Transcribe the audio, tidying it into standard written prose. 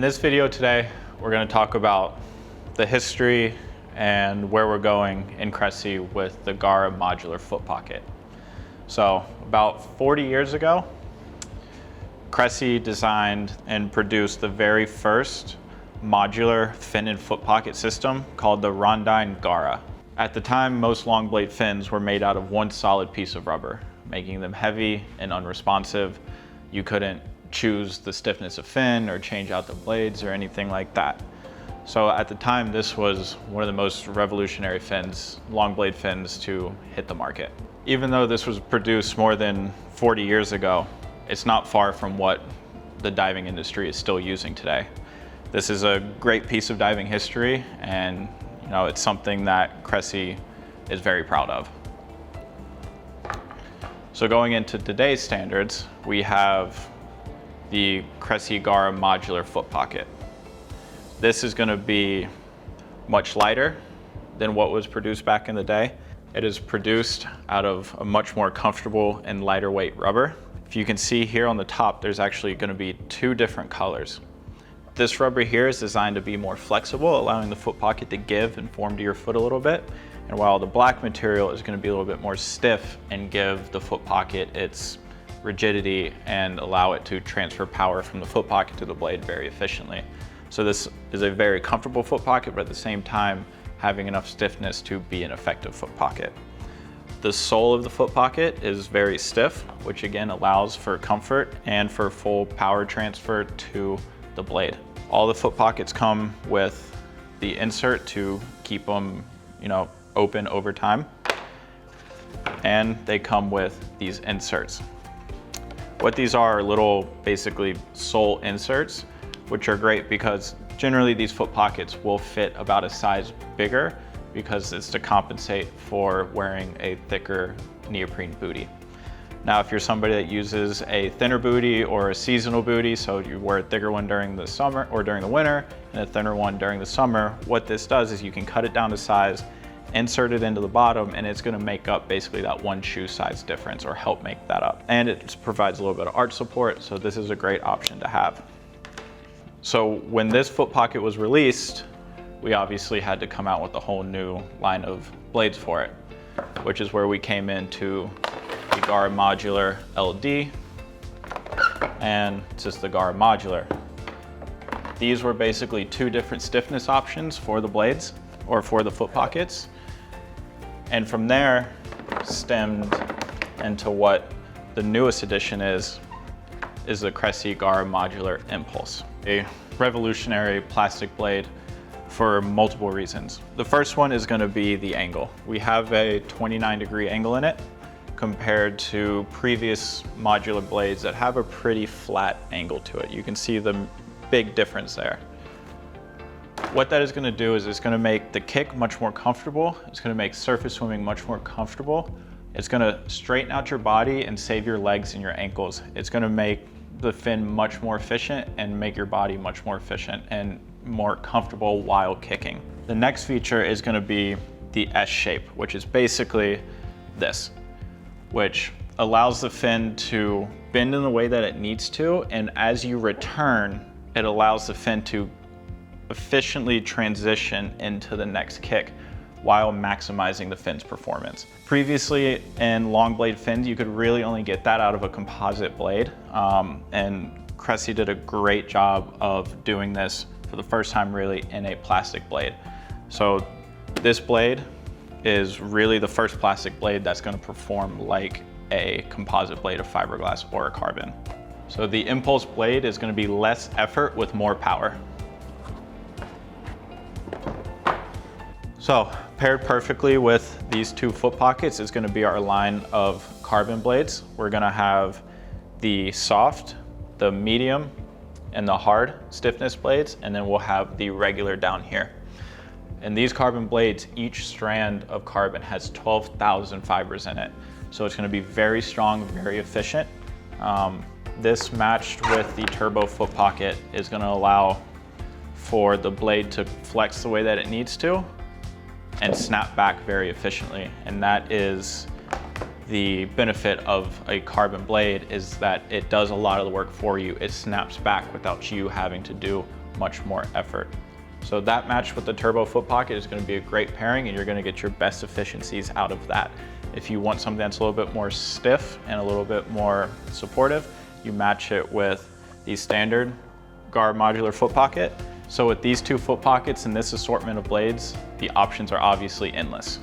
this video today, we're going to talk about the history and where we're going in Cressy with the Gara modular foot pocket. So about 40 years ago, Cressy designed and produced the very first modular fin and foot pocket system called the Rondine Gara. At the time, most long blade fins were made out of one solid piece of rubber, making them heavy and unresponsive. You couldn't choose the stiffness of fin or change out the blades or anything like that. So at the time, this was one of the most revolutionary fins, long blade fins, to hit the market. Even though this was produced more than 40 years ago, it's not far from what the diving industry is still using today. This is a great piece of diving history, and it's something that Cressy is very proud of. So going into today's standards, we have the Cressy Gara modular foot pocket. This is going to be much lighter than what was produced back in the day. It is produced out of a much more comfortable and lighter weight rubber. If you can see here on the top, there's actually going to be two different colors. This rubber here is designed to be more flexible, allowing the foot pocket to give and form to your foot a little bit. And while the black material is going to be a little bit more stiff and give the foot pocket its rigidity and allow it to transfer power from the foot pocket to the blade very efficiently. So this is a very comfortable foot pocket, but at the same time, having enough stiffness to be an effective foot pocket. The sole of the foot pocket is very stiff, which again allows for comfort and for full power transfer to the blade. All the foot pockets come with the insert to keep them, open over time. And they come with these inserts. What these are little, basically sole inserts, which are great because generally these foot pockets will fit about a size bigger because it's to compensate for wearing a thicker neoprene booty. Now, if you're somebody that uses a thinner booty or a seasonal booty, so you wear a thicker one during the summer or during the winter and a thinner one during the summer, what this does is you can cut it down to size, insert it into the bottom, and it's going to make up basically that one shoe size difference or help make that up. And it provides a little bit of arch support, so this is a great option to have. So when this foot pocket was released, we obviously had to come out with a whole new line of blades for it, which is where we came into the Gara modular LD and just the Gara modular. These were basically two different stiffness options for the blades or for the foot pockets. And from there stemmed into what the newest addition is the Cressy Gara modular Impulse, a revolutionary plastic blade for multiple reasons. The first one is going to be the angle. We have a 29-degree angle in it compared to previous modular blades that have a pretty flat angle to it. You can see the big difference there. What that is going to do is it's going to make the kick much more comfortable. It's going to make surface swimming much more comfortable. It's going to straighten out your body and save your legs and your ankles. It's going to make the fin much more efficient and make your body much more efficient and more comfortable while kicking. The next feature is going to be the S shape, which is basically this, which allows the fin to bend in the way that it needs to, and as you return, it allows the fin to efficiently transition into the next kick while maximizing the fin's performance. Previously in long blade fins, you could really only get that out of a composite blade, and Cressy did a great job of doing this for the first time really in a plastic blade. So this blade is really the first plastic blade that's going to perform like a composite blade of fiberglass or a carbon. So the Impulse blade is going to be less effort with more power. So paired perfectly with these two foot pockets is going to be our line of carbon blades. We're going to have the soft, the medium, and the hard stiffness blades, and then we'll have the regular down here. And these carbon blades, each strand of carbon has 12,000 fibers in it. So it's going to be very strong, very efficient. This matched with the turbo foot pocket is going to allow for the blade to flex the way that it needs to and snap back very efficiently. And that is the benefit of a carbon blade, is that it does a lot of the work for you. It snaps back without you having to do much more effort. So that matched with the turbo foot pocket is going to be a great pairing, and you're going to get your best efficiencies out of that. If you want something that's a little bit more stiff and a little bit more supportive, you match it with the standard Gara modular foot pocket. So with these two foot pockets and this assortment of blades, the options are obviously endless.